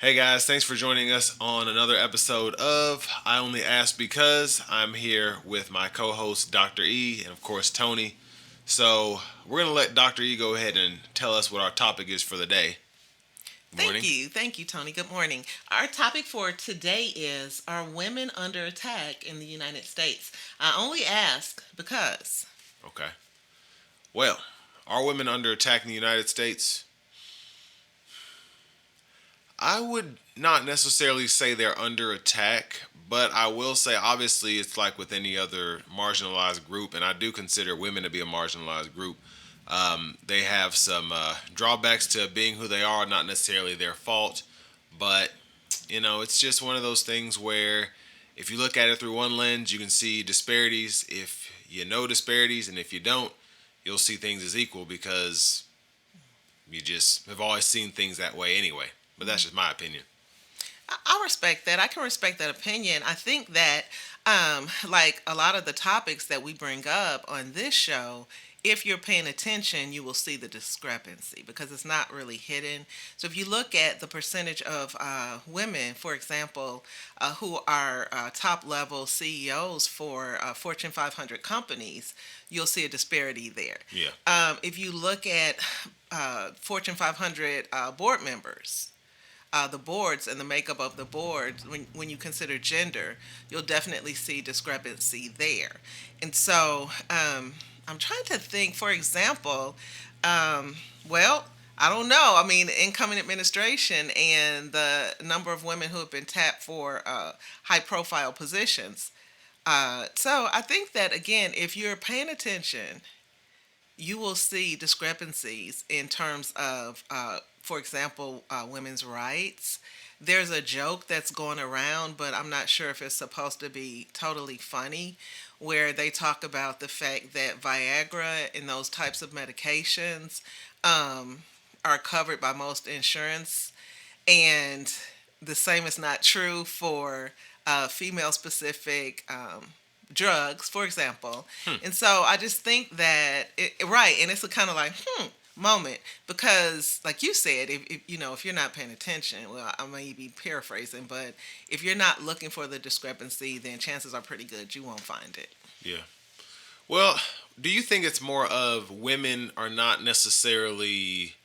Hey guys, thanks for joining us on another episode of I Only Ask Because. I'm here with my co host, Dr. E, and of course, Tony. So, we're going to let Dr. E go ahead and tell us what our topic is for the day. Thank Morning. you. Thank you, Tony. Good morning. Our topic for today is: Are women under attack in the United States? I only ask because. Okay. Well, are women under attack in the United States? I would not necessarily say they're under attack, but I will say obviously it's like with any other marginalized group, and I do consider women to be a marginalized group. They have some drawbacks to being who they are, not necessarily their fault, but it's just one of those things where if you look at it through one lens, you can see disparities. If you know disparities, and if you don't, you'll see things as equal because you just have always seen things that way anyway. But that's just my opinion. I respect that. I can respect that opinion. I think that, like a lot of the topics that we bring up on this show, if you're paying attention, you will see the discrepancy because it's not really hidden. So if you look at the percentage of women, for example, who are top level CEOs for Fortune 500 companies, you'll see a disparity there. Yeah. If you look at Fortune 500 board members, the boards and the makeup of the boards, when you consider gender, you'll definitely see discrepancy there. And so I'm trying to think, for example, um, well, I don't know. I mean, incoming administration and the number of women who have been tapped for high profile positions. So I think that, again, if you're paying attention, you will see discrepancies in terms of, for example, women's rights. There's a joke that's going around, but I'm not sure if it's supposed to be totally funny, where they talk about the fact that Viagra and those types of medications um, are covered by most insurance, and the same is not true for female specific drugs, for example. Hmm. And so I just think that right, and it's a kind of like moment because, like you said, if you're not paying attention, well, I may be paraphrasing, but if you're not looking for the discrepancy, then chances are pretty good you won't find it. Yeah. Well, do you think it's more of women are not necessarily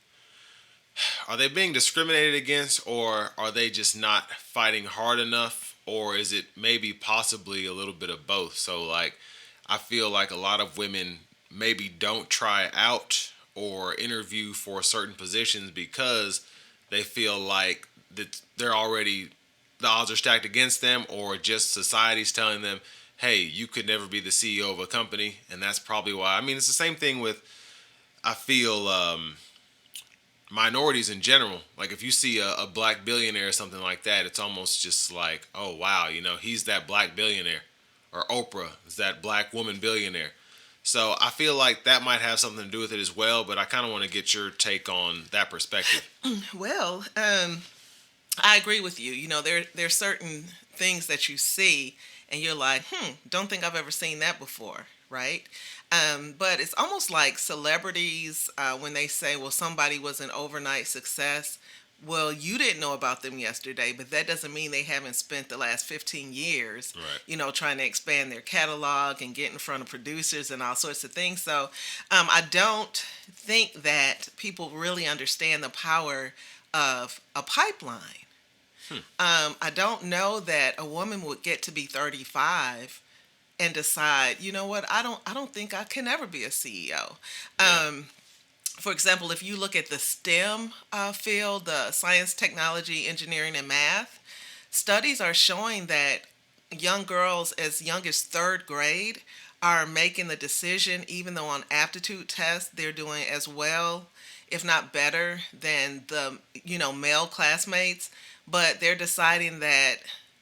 are they being discriminated against, or are they just not fighting hard enough, or is it maybe possibly a little bit of both? So like I feel like a lot of women maybe don't try out or interview for certain positions because they feel like that they're already the odds are stacked against them, or just society's telling them, hey, you could never be the CEO of a company. And that's probably why. I mean, it's the same thing with, I feel, minorities in general. Like if you see a black billionaire or something like that, it's almost just like, oh wow, he's that black billionaire, or Oprah is that black woman billionaire. So I feel like that might have something to do with it as well. But I kind of want to get your take on that perspective. Well, I agree with you. There's certain things that you see, and you're like, don't think I've ever seen that before, right? But it's almost like celebrities when they say, well, somebody was an overnight success. Well, you didn't know about them yesterday, but that doesn't mean they haven't spent the last 15 years, Right. trying to expand their catalog and get in front of producers and all sorts of things. So I don't think that people really understand the power of a pipeline. Hmm. I don't know that a woman would get to be 35 and decide, you know what, I don't think I can ever be a CEO. Yeah. For example, if you look at the STEM field, the science, technology, engineering, and math, studies are showing that young girls as young as third grade are making the decision, even though on aptitude tests they're doing as well, if not better, than the male classmates. But they're deciding that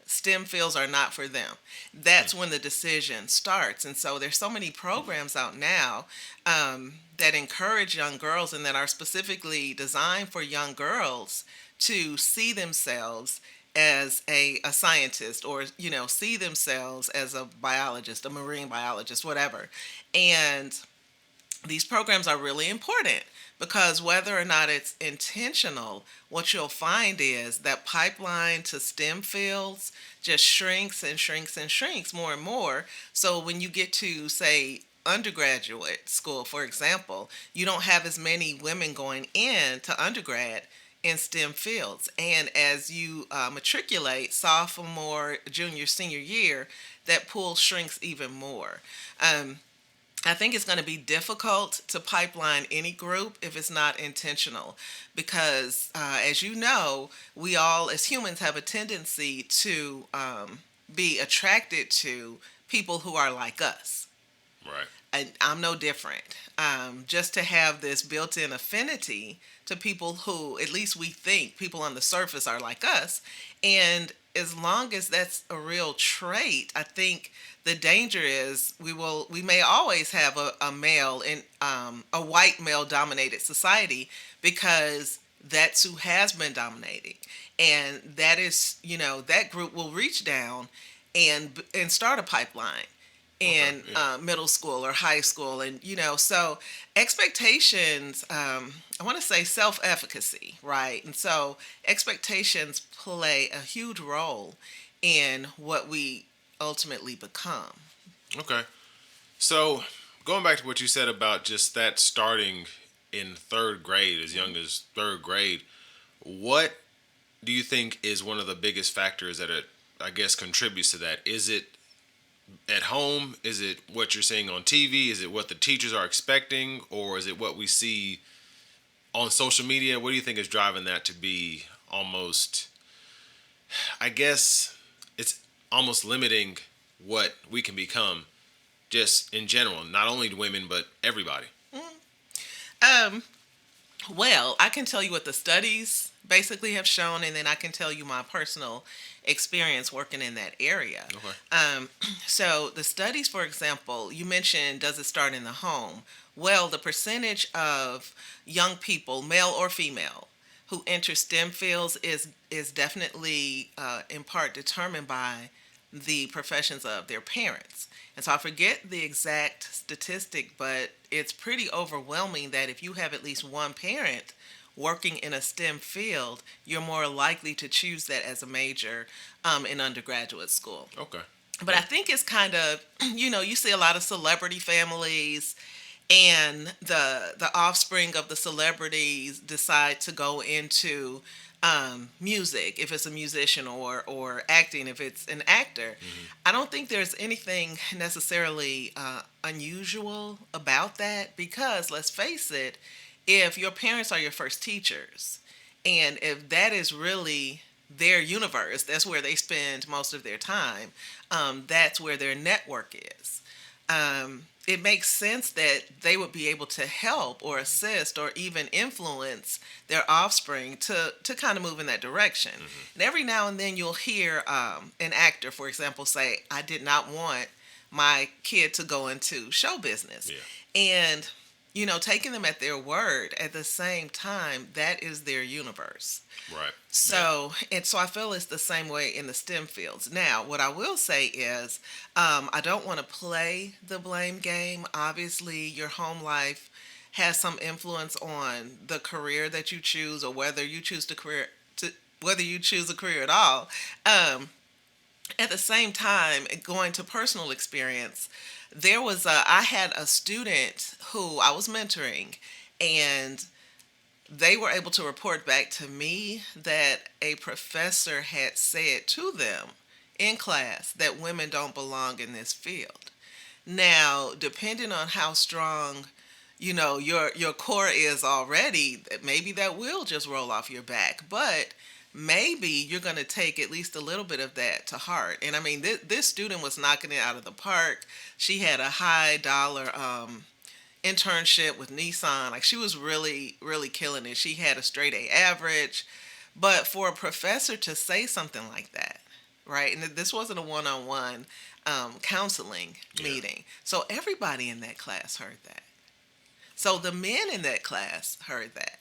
STEM fields are not for them. Hmm. That's when the decision starts. And so there's so many programs out now that encourage young girls and that are specifically designed for young girls to see themselves as a scientist, or see themselves as a biologist, a marine biologist, whatever. And these programs are really important because whether or not it's intentional, what you'll find is that pipeline to STEM fields just shrinks and shrinks and shrinks more and more. So when you get to, say, undergraduate school, for example, you don't have as many women going in to undergrad in STEM fields. And as you matriculate sophomore, junior, senior year, that pool shrinks even more. Um, I think it's going to be difficult to pipeline any group if it's not intentional because, as you know, we all as humans have a tendency to be attracted to people who are like us. Right. And I'm no different. Just to have this built in affinity to people who, at least we think, people on the surface are like us. And as long as that's a real trait, I think the danger is we may always have a male in a white male dominated society because that's who has been dominating, and that is, that group will reach down and start a pipeline Okay. in Yeah. middle school or high school. And so expectations, I want to say self-efficacy, right? And so expectations play a huge role in what we ultimately become. Okay. So going back to what you said about just that starting in third grade, as young as third grade, what do you think is one of the biggest factors that it, I guess, contributes to that? Is it at home? Is it what you're seeing on TV? Is it what the teachers are expecting? Or is it what we see on social media? What do you think is driving that to be almost, I guess, it's almost limiting what we can become just in general, not only women, but everybody? Um, well, I can tell you what the studies basically have shown, and then I can tell you my personal experience working in that area. Okay. Um, so, the studies, for example, you mentioned, does it start in the home? Well, the percentage of young people, male or female, who enter STEM fields is definitely in part determined by the professions of their parents. And so I forget the exact statistic, but it's pretty overwhelming that if you have at least one parent working in a STEM field, you're more likely to choose that as a major in undergraduate school. Okay. But I think it's kind of, you see a lot of celebrity families, and the offspring of the celebrities decide to go into music if it's a musician, or acting if it's an actor. Mm-hmm. I don't think there's anything necessarily unusual about that because, let's face it, if your parents are your first teachers, and if that is really their universe, that's where they spend most of their time, that's where their network is. It makes sense that they would be able to help or assist or even influence their offspring to kind of move in that direction. Mm-hmm. And every now and then you'll hear an actor, for example, say, I did not want my kid to go into show business. Yeah. And, taking them at their word at the same time, that is their universe. Right. So I feel it's the same way in the STEM fields. Now, what I will say is, I don't want to play the blame game. Obviously, your home life has some influence on the career that you choose, or whether you choose a career at all. At the same time, going to personal experience, I had a student who I was mentoring, and they were able to report back to me that a professor had said to them in class that women don't belong in this field. Now, depending on how strong, your core is already, maybe that will just roll off your back. But maybe you're going to take at least a little bit of that to heart. And I mean, this student was knocking it out of the park. She had a high dollar internship with Nissan. Like, she was really, really killing it. She had a straight A average. But for a professor to say something like that, right? And this wasn't a one-on-one counseling meeting. So everybody in that class heard that. So the men in that class heard that.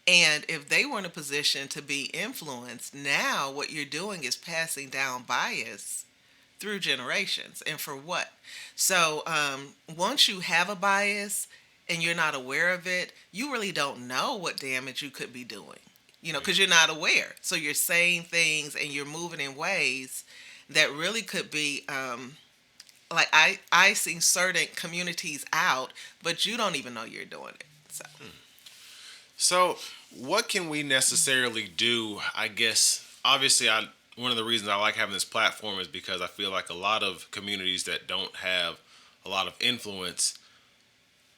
And if they were in a position to be influenced, now what you're doing is passing down bias through generations. And for what? So once you have a bias, and you're not aware of it, you really don't know what damage you could be doing. Because you're not aware. So you're saying things and you're moving in ways that really could be like I see certain communities out, but you don't even know you're doing it. So So, what can we necessarily do? I guess obviously, I one of the reasons I like having this platform is because I feel like a lot of communities that don't have a lot of influence,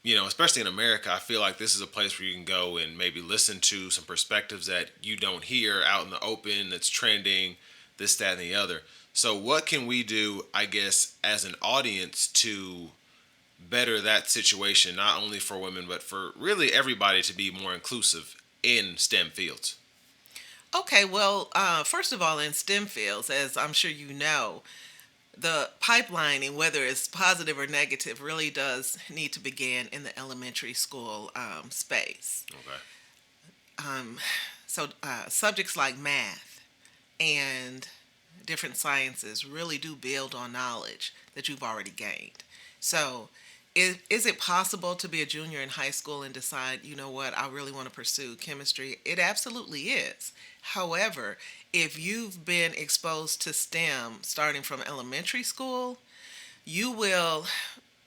especially in America, I feel like this is a place where you can go and maybe listen to some perspectives that you don't hear out in the open that's trending, this, that, and the other. So, what can we do, I guess, as an audience to better that situation, not only for women, but for really everybody to be more inclusive in STEM fields? okay, well, first of all, in STEM fields, as I'm sure you know, the pipelining, whether it's positive or negative, really does need to begin in the elementary school space. Okay. Um, so subjects like math and different sciences really do build on knowledge that you've already gained. So, is it possible to be a junior in high school and decide, you know what, I really want to pursue chemistry? It absolutely is. However, if you've been exposed to STEM starting from elementary school, you will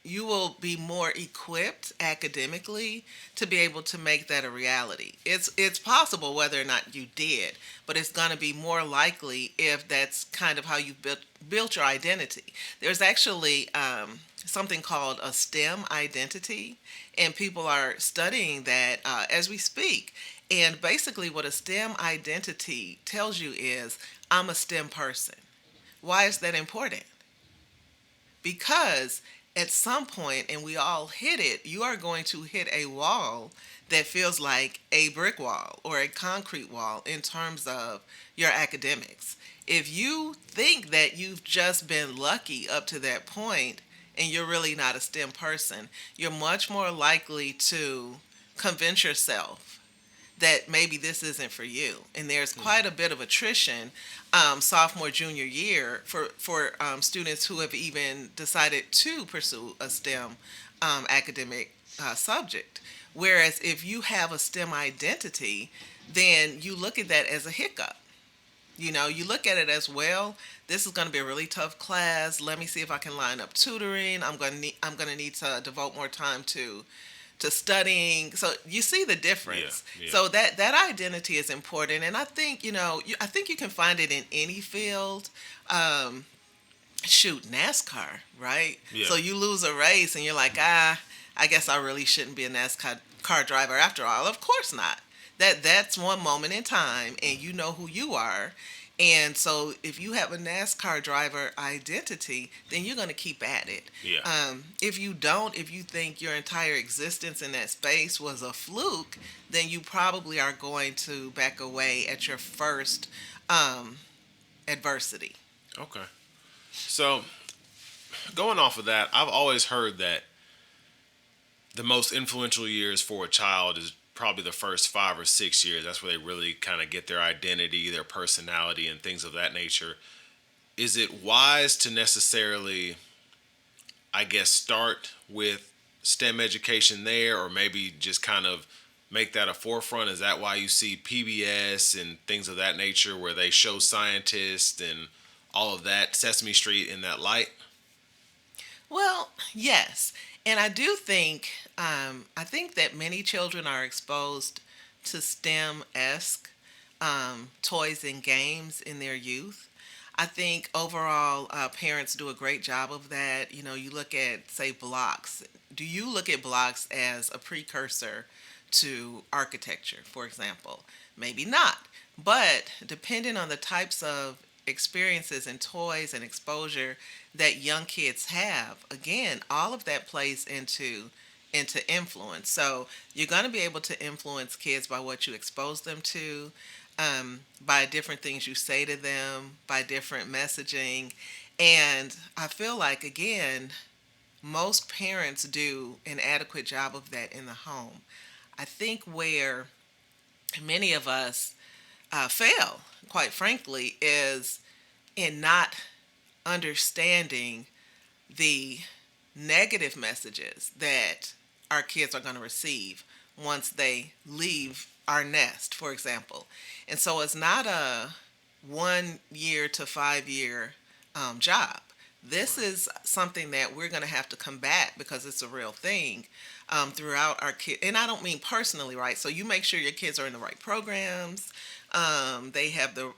you will be more equipped academically to be able to make that a reality. It's possible whether or not you did, but it's going to be more likely if that's kind of how you built your identity. There's actually something called a STEM identity, and people are studying that as we speak. And basically, what a STEM identity tells you is, I'm a STEM person. Why is that important? Because at some point, and we all hit it, you are going to hit a wall that feels like a brick wall or a concrete wall in terms of your academics. If you think that you've just been lucky up to that point and you're really not a STEM person, you're much more likely to convince yourself that maybe this isn't for you. And there's quite a bit of attrition sophomore, junior year for students who have even decided to pursue a STEM academic subject. Whereas if you have a STEM identity, then you look at that as a hiccup. You look at it as, well, this is going to be a really tough class. Let me see if I can line up tutoring. I'm going to need to devote more time to studying. So you see the Yeah. difference. Yeah. So that identity is important, and I think I think you can find it in any field. Um, Shoot, NASCAR, right? Yeah. So you lose a race, and you're like, I guess I really shouldn't be a NASCAR car driver after all. Of course not. That's one moment in time, and you know who you are. And so, if you have a NASCAR driver identity, then you're going to keep at it. Yeah. If you don't, if you think your entire existence in that space was a fluke, then you probably are going to back away at your first adversity. Okay. So, going off of that, I've always heard that the most influential years for a child is probably the first 5 or 6 years. That's where they really kind of get their identity, their personality, and things of that nature. Is it wise to necessarily, I guess, start with STEM education there, or maybe just kind of make that a forefront? Is that why you see PBS and things of that nature where they show scientists and all of that, Sesame Street, in that light? Well, yes, and I think that many children are exposed to STEM esque toys and games in their youth. I think overall, parents do a great job of that. You look at, say, blocks. Do you look at blocks as a precursor to architecture, for example? Maybe not. But depending on the types of experiences and toys and exposure that young kids have, again, all of that plays into influence. So you're going to be able to influence kids by what you expose them to, by different things you say to them, by different messaging. And I feel like, again, most parents do an adequate job of that in the home. I think where many of us fail, quite frankly, is in not understanding the negative messages that our kids are going to receive once they leave our nest, for example. And so it's not a 1 year to 5 year job. This Right. is something that we're going to have to combat because it's a real thing throughout our kid. And I don't mean personally, right? So you make sure your kids are in the right programs. They have the,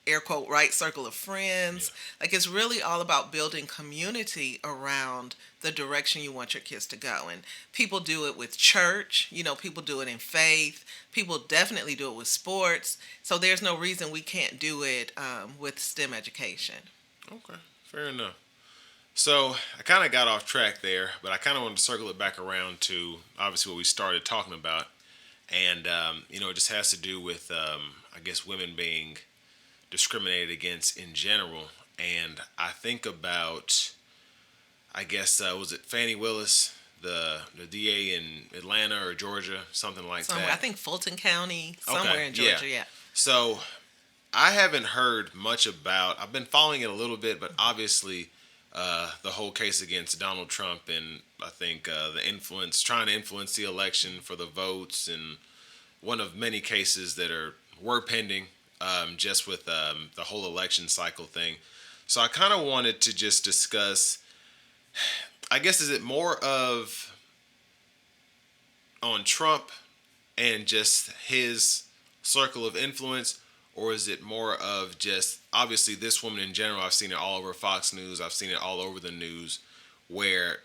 air quote, right circle of Yeah. friends. Like it's really all about building community around the direction you want your kids to go. And people do it with church, people do it in faith. People definitely do it with sports. So there's no reason we can't do it with STEM education. Okay. Fair enough. So I kind of got off track there, but I kind of wanted to circle it back around to obviously what we started talking about, and it just has to do with I guess women being discriminated against in general. And I think about, I guess, was it Fannie Willis, the DA in Atlanta or Georgia, something like Somewhere, I that? think Fulton County, Okay, somewhere in yeah. Georgia, yeah. So I haven't heard much about. I've been following it a little bit, but obviously, the whole case against Donald Trump and I think the influence, trying to influence the election for the votes, and one of many cases that were pending, just with the whole election cycle thing. So I kind of wanted to just discuss. I guess is it more of on Trump and just his circle of influence, or is it more of just obviously this woman in general? I've seen it all over Fox News. I've seen it all over the news, where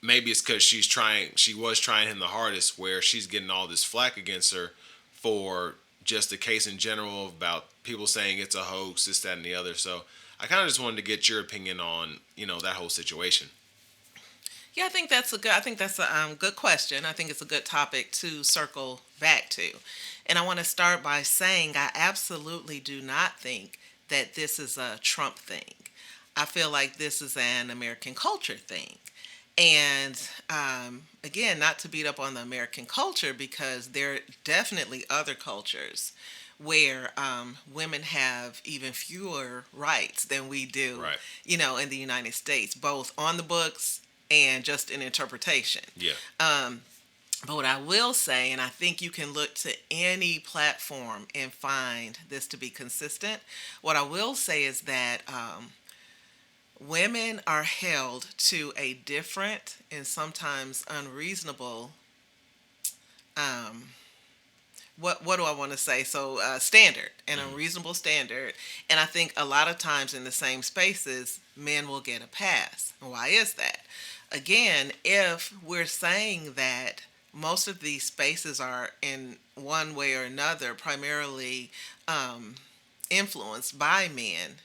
maybe it's because she was trying him the hardest, where she's getting all this flack against her for just the case in general about people saying it's a hoax, this, that, and the other. So I kind of just wanted to get your opinion on that whole situation. Yeah, I think that's a good question. I think it's a good topic to circle back to. And I want to start by saying I absolutely do not think that this is a Trump thing. I feel like this is an American culture thing. And again, not to beat up on the American culture because there are definitely other cultures where women have even fewer rights than we do, Right. in the United States, both on the books and just in interpretation. Yeah. Um, but what I will say, and I think you can look to any platform and find this to be consistent, what I will say is that women are held to a different and sometimes unreasonable um, what do I want to say? So standard, an Mm-hmm. unreasonable standard, and I think a lot of times in the same spaces, men will get a pass. Why is that? Again, if we're saying that most of these spaces are in one way or another primarily um, influenced by men,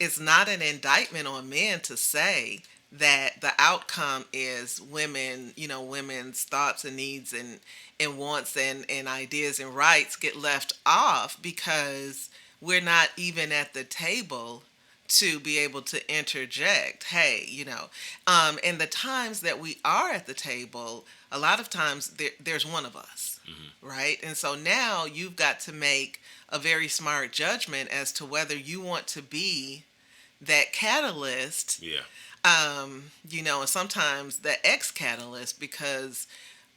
it's not an indictment on men to say that the outcome is women's thoughts and needs and wants and ideas and rights get left off because we're not even at the table to be able to interject. Hey, and the times that we are at the table, a lot of times there's one of us, Mm-hmm. right? And so now you've got to make a very smart judgment as to whether you want to be that catalyst, Yeah. and sometimes the X catalyst because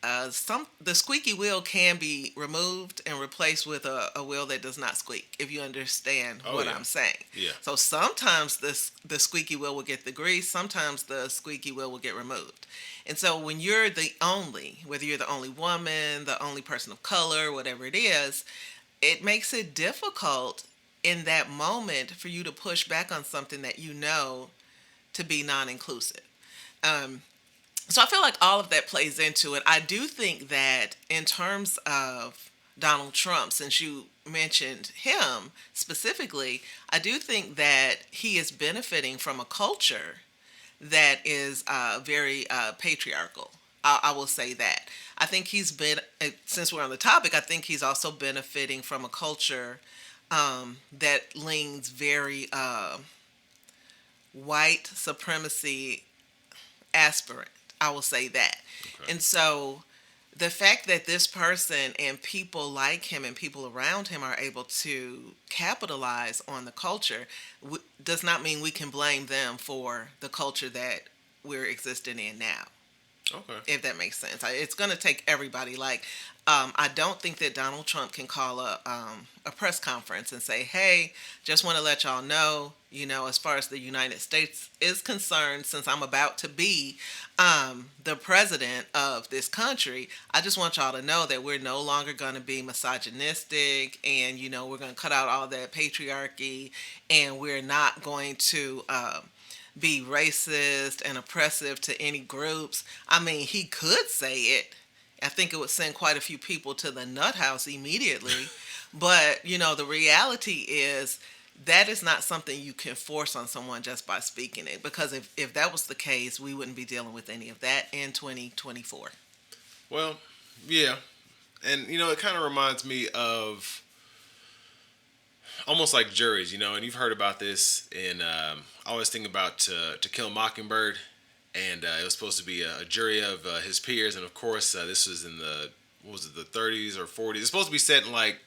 the squeaky wheel can be removed and replaced with a wheel that does not squeak. If you understand Oh what yeah. I'm saying. Yeah. So sometimes the squeaky wheel will get the grease. Sometimes the squeaky wheel will get removed. And so when you're whether you're the only woman, the only person of color, whatever it is, it makes it difficult in that moment for you to push back on something that you know to be non-inclusive. Um, so I feel like all of that plays into it. I do think that in terms of Donald Trump, since you mentioned him specifically, I do think that he is benefiting from a culture that is very patriarchal. I will say that. I think since we're on the topic, I think he's also benefiting from a culture that leans very white supremacy aspirant. I will say that. Okay. And so the fact that this person and people like him and people around him are able to capitalize on the culture does not mean we can blame them for the culture that we're existing in now. Okay. if that makes sense. It's going to take everybody. Like, I don't think that Donald Trump can call a press conference and say, "Hey, just want to let y'all know, as far as the United States is concerned, since I'm about to be the president of this country, I just want y'all to know that we're no longer going to be misogynistic, and we're going to cut out all that patriarchy, and we're not going to." Be racist and oppressive to any groups. I mean, he could say it. I think it would send quite a few people to the nut house immediately. But, the reality is that is not something you can force on someone just by speaking it. Because if that was the case, we wouldn't be dealing with any of that in 2024. Well, yeah, and it kind of reminds me of almost like juries, and you've heard about this. And I always think about To Kill a Mockingbird, and it was supposed to be a jury of his peers, and of course, this was in the what was it, the 30s or 40s. It's supposed to be set in like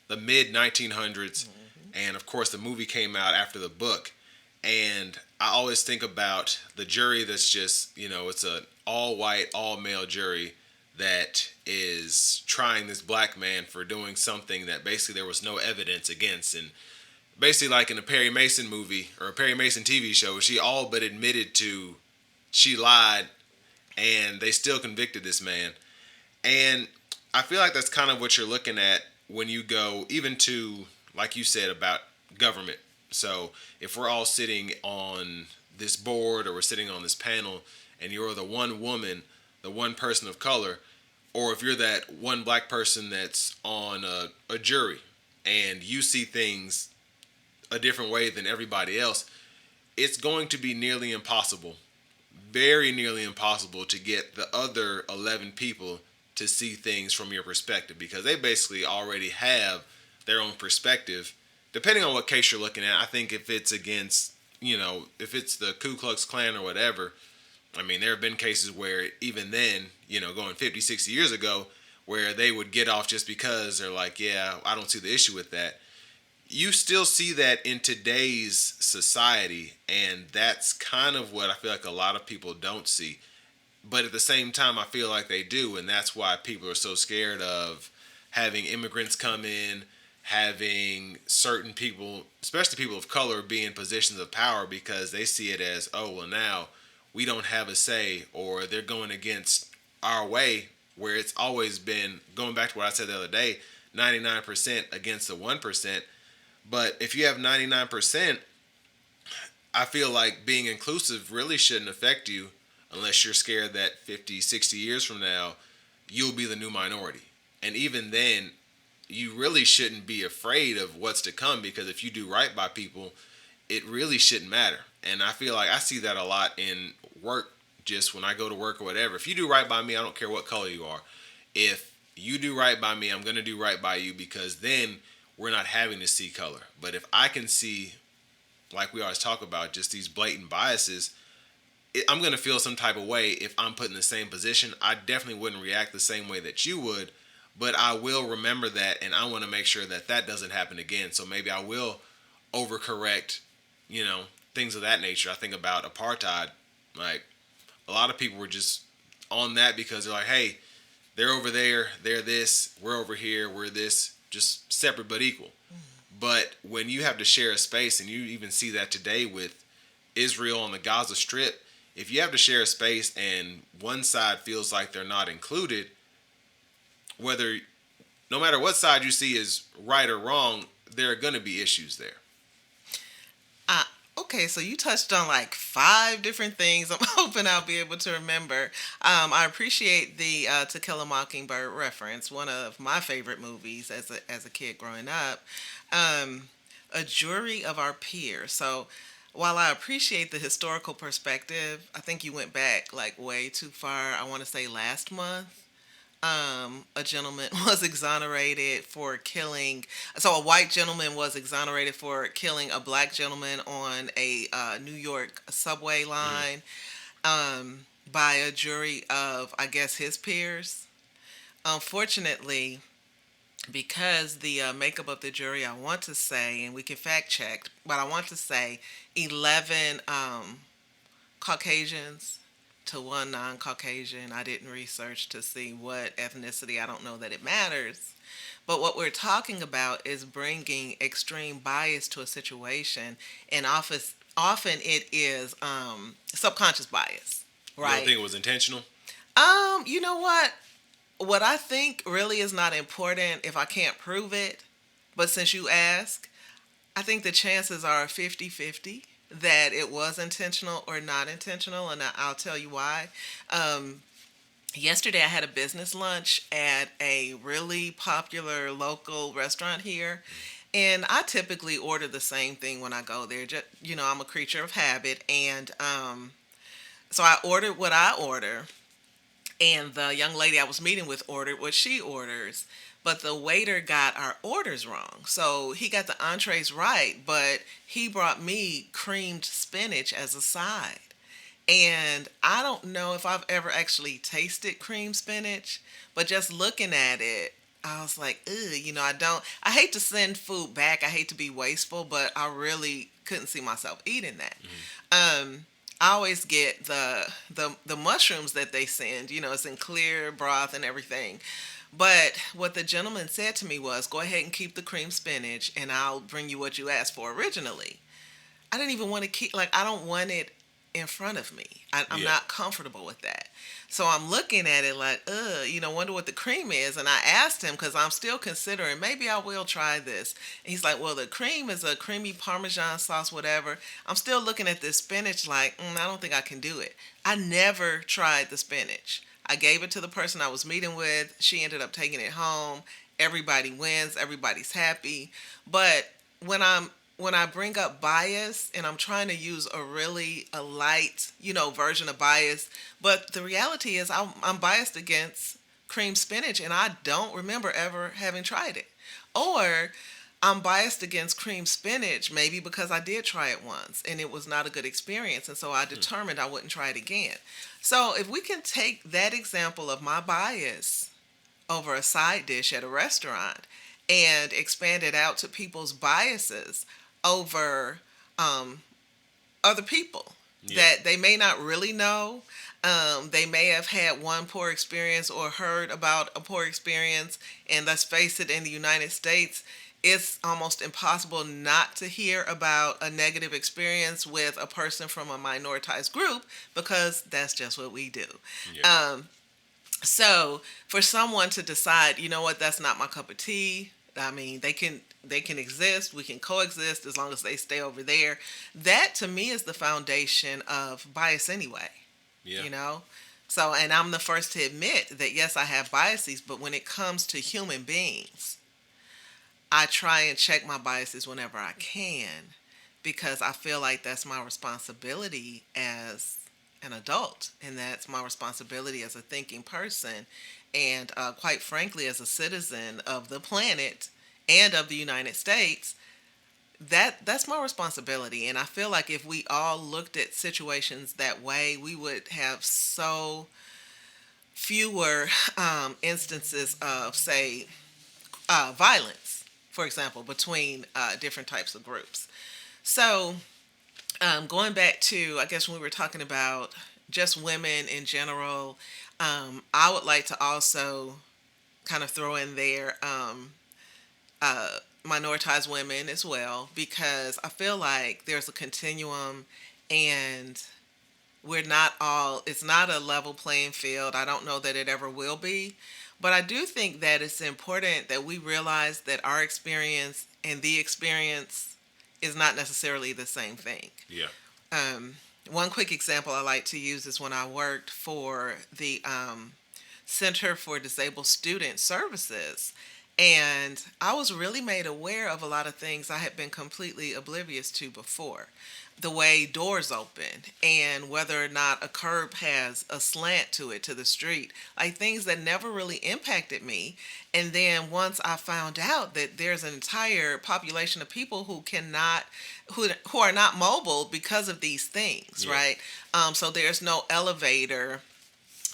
the mid 1900s, and of course, the movie came out after the book. And I always think about the jury that's just, it's an all white, all male jury that is trying this black man for doing something that basically there was no evidence against. And basically, like in a Perry Mason movie or a Perry Mason TV show, she all but admitted to she lied, and they still convicted this man. And I feel like that's kind of what you're looking at when you go even to, like you said, about government. So if we're all sitting on this board or we're sitting on this panel and you're the one woman, the one person of color, or if you're that one black person that's on a jury and you see things a different way than everybody else, it's going to be nearly impossible, very nearly impossible to get the other 11 people to see things from your perspective because they basically already have their own perspective. Depending on what case you're looking at, I think if it's against, if it's the Ku Klux Klan or whatever, I mean, there have been cases where even then, going 50, 60 years ago, where they would get off just because they're like, yeah, I don't see the issue with that. You still see that in today's society, and that's kind of what I feel like a lot of people don't see. But at the same time, I feel like they do, and that's why people are so scared of having immigrants come in, having certain people, especially people of color, be in positions of power because they see it as, oh, well, now we don't have a say, or they're going against our way, where it's always been, going back to what I said the other day, 99% against the 1%. But if you have 99%, I feel like being inclusive really shouldn't affect you unless you're scared that 50, 60 years from now, you'll be the new minority. And even then, you really shouldn't be afraid of what's to come because if you do right by people, it really shouldn't matter. And I feel like I see that a lot in work, just when I go to work or whatever. If you do right by me, I don't care what color you are. If you do right by me, I'm going to do right by you because then we're not having to see color. But if I can see, like we always talk about, just these blatant biases, I'm going to feel some type of way if I'm put in the same position. I definitely wouldn't react the same way that you would, but I will remember that, and I want to make sure that that doesn't happen again. So maybe I will overcorrect, things of that nature. I think about apartheid. Like, a lot of people were just on that because they're like, hey, they're over there, they're this, we're over here, we're this, just separate but equal. But when you have to share a space, and you even see that today with Israel on the Gaza Strip, if you have to share a space and one side feels like they're not included, whether no matter what side you see is right or wrong, there are going to be issues there. Uh, okay, so you touched on like five different things. I'm hoping I'll be able to remember. I appreciate the To Kill a Mockingbird reference, one of my favorite movies as a kid growing up. Um, a jury of our peers. So while I appreciate the historical perspective, I think you went back like way too far. I want to say last month a gentleman was exonerated for killing. So a white gentleman was exonerated for killing a black gentleman on a New York subway Mm-hmm. line by a jury of, I guess, his peers. Unfortunately, because the makeup of the jury, I want to say, and we can fact check, but I want to say 11 Caucasians to one non Caucasian. I didn't research to see what ethnicity. I don't know that it matters. But what we're talking about is bringing extreme bias to a situation, and often it is subconscious bias, You don't right? think it was intentional? You know what? What I think really is not important if I can't prove it. But since you ask, I think the chances are 50-50 that it was intentional or not intentional, and I'll tell you why. Um, Yesterday, I had a business lunch at a really popular local restaurant here, and I typically order the same thing when I go there. Just, I'm a creature of habit, and so I ordered what I order, and the young lady I was meeting with ordered what she orders. But the waiter got our orders wrong. So he got the entrees right, but he brought me creamed spinach as a side. And I don't know if I've ever actually tasted cream spinach, but just looking at it, I was like, ugh, I hate to send food back. I hate to be wasteful, but I really couldn't see myself eating that. I always get the mushrooms that they send, it's in clear broth and everything. But what the gentleman said to me was, go ahead and keep the cream spinach and I'll bring you what you asked for originally. I didn't even want to keep, like, I don't want it in front of me. I'm Yeah. not comfortable with that. So I'm looking at it like, wonder what the cream is. And I asked him because I'm still considering maybe I will try this. And he's like, well, the cream is a creamy Parmesan sauce, whatever. I'm still looking at this spinach like, I don't think I can do it. I never tried the spinach. I gave it to the person I was meeting with. She ended up taking it home. Everybody wins. Everybody's happy. But when I'm when I bring up bias and I'm trying to use a light, version of bias, but the reality is I'm biased against cream spinach and I don't remember ever having tried it. Or I'm biased against cream spinach maybe because I did try it once and it was not a good experience and so I determined I wouldn't try it again. So if we can take that example of my bias over a side dish at a restaurant and expand it out to people's biases over um, other people Yeah. that they may not really know. They may have had one poor experience or heard about a poor experience. And let's face it, in the United States, it's almost impossible not to hear about a negative experience with a person from a minoritized group because that's just what we do. Yeah. Um, so for someone to decide, you know what, that's not my cup of tea. I mean, they can exist. We can coexist as long as they stay over there. That to me is the foundation of bias anyway. Yeah. You know. So, and I'm the first to admit that yes, I have biases, but when it comes to human beings, I try and check my biases whenever I can because I feel like that's my responsibility as an adult, and that's my responsibility as a thinking person, and quite frankly, as a citizen of the planet and of the United States. That's my responsibility, and I feel like if we all looked at situations that way, we would have so fewer instances of, say, violence, for example, between different types of groups. So, going back to, I guess, when we were talking about just women in general, I would like to also kind of throw in there uh, minoritized women as well, because I feel like there's a continuum and it's not a level playing field. I don't know that it ever will be. But I do think that it's important that we realize that our experience and the experience is not necessarily the same thing. Yeah. Um, One quick example I like to use is when I worked for the Center for Disabled Student Services. And I was really made aware of a lot of things I had been completely oblivious to before. The way doors open and whether or not a curb has a slant to it to the street, like things that never really impacted me. And then once I found out that there's an entire population of people who are not mobile because of these things, Yeah. right? So there's no elevator,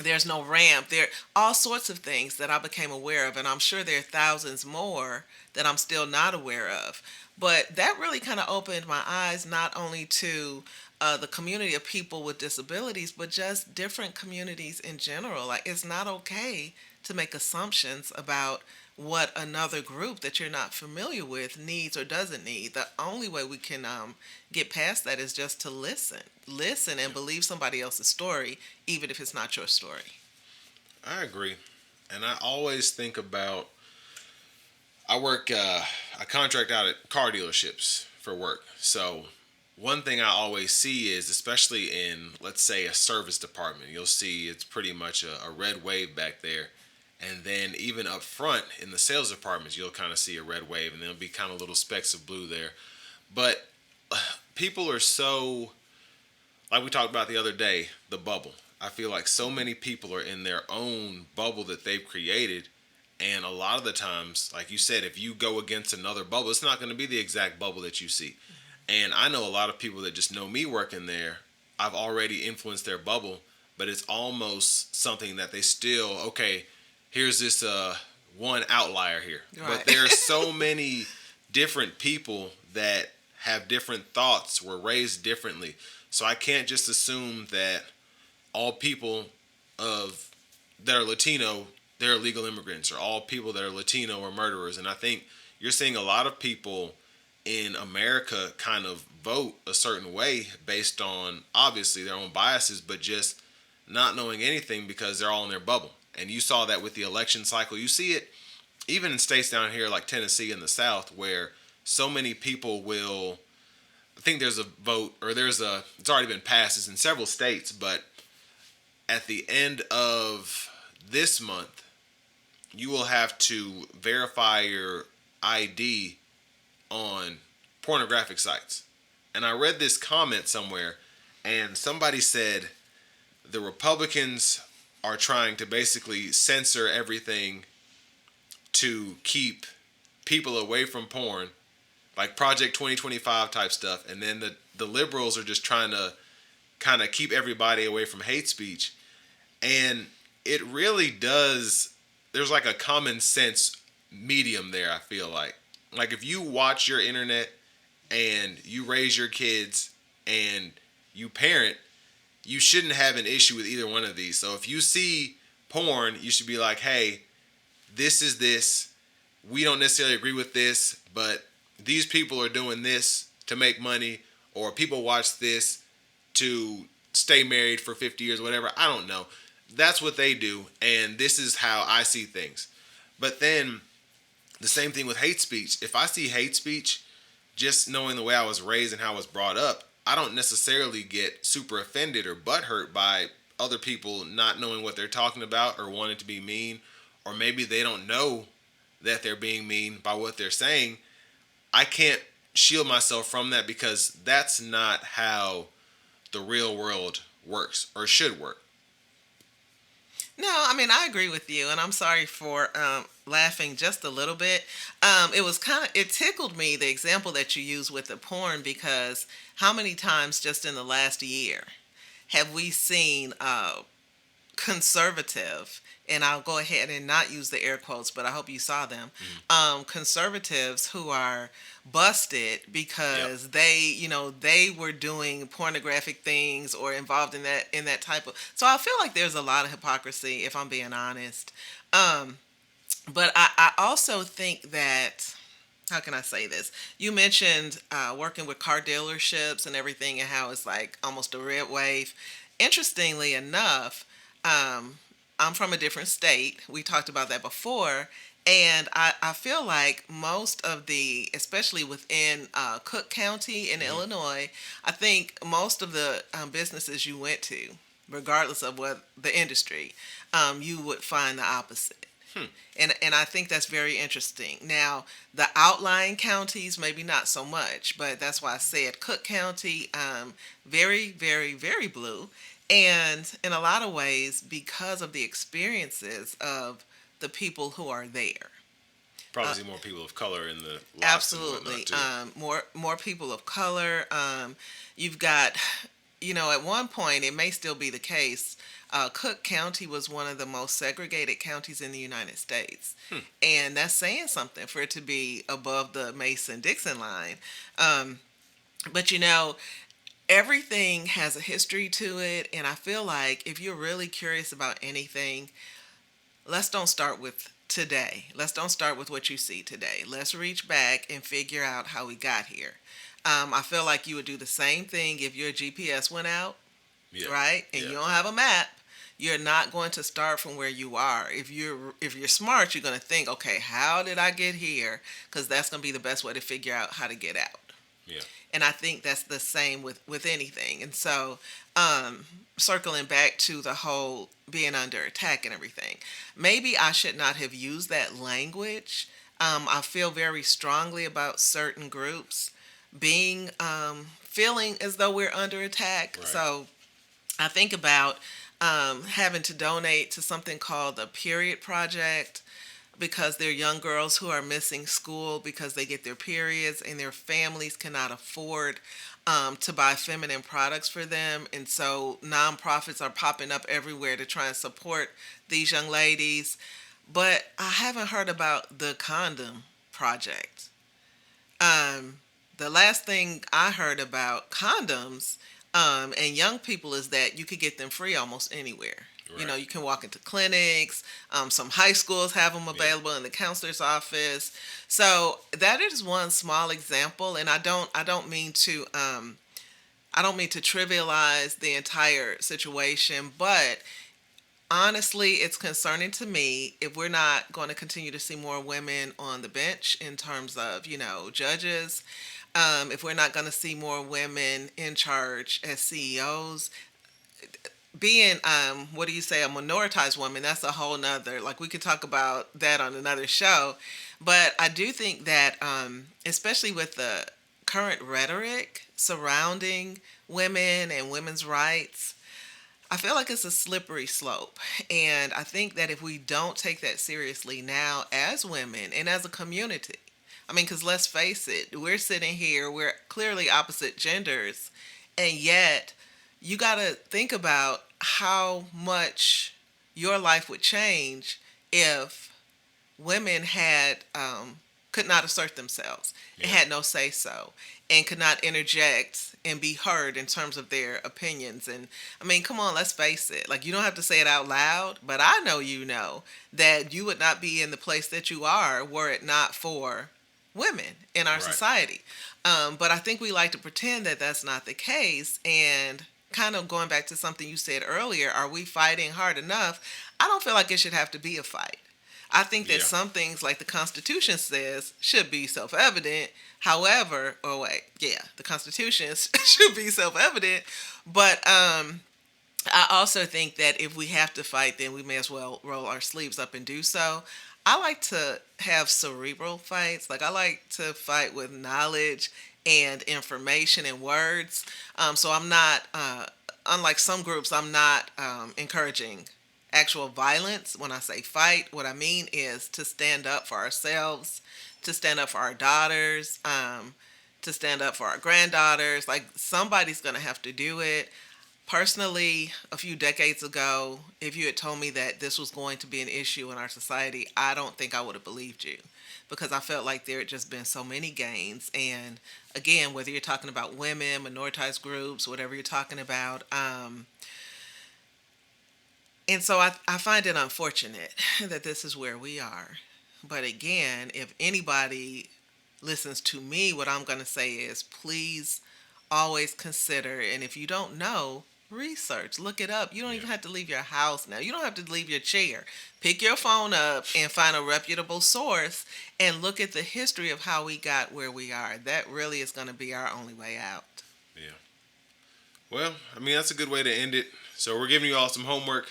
there's no ramp, there all sorts of things that I became aware of, and I'm sure there are thousands more that I'm still not aware of. But that really kind of opened my eyes not only to the community of people with disabilities, but just different communities in general. Like, it's not okay to make assumptions about what another group that you're not familiar with needs or doesn't need. The only way we can get past that is just to listen and believe somebody else's story, even if it's not your story. I agree. And I always think about I contract out at car dealerships for work. So one thing I always see is, especially in, let's say, a service department, you'll see it's pretty much a red wave back there. And then even up front in the sales departments, you'll kind of see a red wave, and there'll be kind of little specks of blue there. But people are so, like we talked about the other day, the bubble. I feel like so many people are in their own bubble that they've created. And a lot of the times, like you said, if you go against another bubble, it's not going to be the exact bubble that you see. And I know a lot of people that just know me working there. I've already influenced their bubble, but it's almost something that they still, okay, here's this one outlier here. But Right. there are so many different people that have different thoughts, were raised differently. So I can't just assume that all people of that are Latino, they're illegal immigrants, or all people that are Latino are murderers. And I think you're seeing a lot of people in America kind of vote a certain way based on obviously their own biases, but just not knowing anything because they're all in their bubble. And you saw that with the election cycle. You see it even in states down here like Tennessee in the South, where so many people will. I think there's a vote, or it's already been passed. It's in several states, but at the end of this month, you will have to verify your ID on pornographic sites. And I read this comment somewhere, and somebody said the Republicans are trying to basically censor everything to keep people away from porn, like Project 2025 type stuff, and then the liberals are just trying to kind of keep everybody away from hate speech. And it really does, there's like a common sense medium there, I feel like. Like if you watch your internet and you raise your kids and you parent, you shouldn't have an issue with either one of these. So if you see porn, you should be like, hey, this is this. We don't necessarily agree with this, but these people are doing this to make money, or people watch this to stay married for 50 years, whatever. I don't know. That's what they do, and this is how I see things. But then the same thing with hate speech. If I see hate speech, just knowing the way I was raised and how I was brought up, I don't necessarily get super offended or butthurt by other people not knowing what they're talking about or wanting to be mean, or maybe they don't know that they're being mean by what they're saying. I can't shield myself from that because that's not how the real world works or should work. No, I mean, I agree with you, and I'm sorry for laughing just a little bit. It was it tickled me, the example that you used with the porn, because how many times just in the last year have we seen conservative, and I'll go ahead and not use the air quotes, but I hope you saw them. Conservatives who are busted Yep. because they were doing pornographic things or involved in that type of. So I feel like there's a lot of hypocrisy, if I'm being honest. Um, but I also think that, how can I say this? You mentioned working with car dealerships and everything, and how it's like almost a red wave. Interestingly enough, I'm from a different state. We talked about that before. And I feel like most of the, especially within Cook County in Mm-hmm. Illinois, I think most of the businesses you went to, regardless of what the industry, you would find the opposite. Hmm. And I think that's very interesting. Now, the outlying counties, maybe not so much, but that's why I said Cook County, very, very, very blue. And in a lot of ways, because of the experiences of the people who are there. Probably Uh, see more people of color in the lots and whatnot Absolutely. too. More people of color. You've got at one point, it may still be the case. Cook County was one of the most segregated counties in the United States. Hmm. And that's saying something for it to be above the Mason Dixon line. Um, but everything has a history to it. And I feel like if you're really curious about anything, let's don't start with today. Let's don't start with what you see today. Let's reach back and figure out how we got here. I feel like you would do the same thing if your GPS went out, Yeah. right? And Yeah. you don't have a map. You're not going to start from where you are. If you're smart, you're going to think, okay, how did I get here? Because that's going to be the best way to figure out how to get out. Yeah. And I think that's the same with anything. And so, circling back to the whole being under attack and everything, maybe I should not have used that language. I feel very strongly about certain groups being feeling as though we're under attack. Right. So I think about having to donate to something called the Period Project because they're young girls who are missing school because they get their periods and their families cannot afford to buy feminine products for them. And so nonprofits are popping up everywhere to try and support these young ladies. But I haven't heard about the Condom Project. The last thing I heard about condoms and young people is that you could get them free almost anywhere. Right. You can walk into clinics. Some high schools have them Yeah. available in the counselor's office. So that is one small example, and I don't mean to trivialize the entire situation, but honestly, it's concerning to me if we're not going to continue to see more women on the bench in terms of judges. If we're not going to see more women in charge as CEOs, being what do you say, a minoritized woman, that's a whole nother, like, we could talk about that on another show. But I do think that especially with the current rhetoric surrounding women and women's rights, I feel like it's a slippery slope. And I think that if we don't take that seriously now as women and as a community, I mean, because let's face it, we're sitting here, we're clearly opposite genders, and yet you got to think about how much your life would change if women could not assert themselves and Yeah. had no say so and could not interject and be heard in terms of their opinions. And I mean, come on, let's face it. Like, you don't have to say it out loud, but I know that you would not be in the place that you are were it not for women in our Right. society. But I think we like to pretend that that's not the case. And kind of going back to something you said earlier, are we fighting hard enough? I don't feel like it should have to be a fight. I think that Yeah. some things, like the Constitution says, should be self-evident. However, the Constitution should be self-evident. But I also think that if we have to fight, then we may as well roll our sleeves up and do so. I like to have cerebral fights. Like, I like to fight with knowledge and information and words. So I'm not, unlike some groups, I'm not encouraging actual violence. When I say fight, what I mean is to stand up for ourselves, to stand up for our daughters, to stand up for our granddaughters. Like, somebody's going to have to do it. Personally, a few decades ago, if you had told me that this was going to be an issue in our society, I don't think I would have believed you, because I felt like there had just been so many gains. And again, whether you're talking about women, minoritized groups, whatever you're talking about, and so I find it unfortunate that this is where we are. But again, if anybody listens to me, what I'm going to say is, please always consider, and if you don't know, research, look it up. You don't even Yeah. have to leave your house now. You don't have to leave your chair. Pick your phone up and find a reputable source and look at the history of how we got where we are. That really is going to be our only way out. Yeah. Well, I mean, that's a good way to end it. So we're giving you all some homework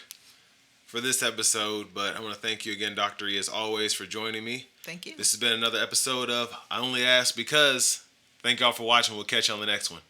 for this episode, but I want to thank you again, Dr. E, as always, for joining me. Thank you. This has been another episode of I Only Ask Because. Thank y'all for watching. We'll catch you on the next one.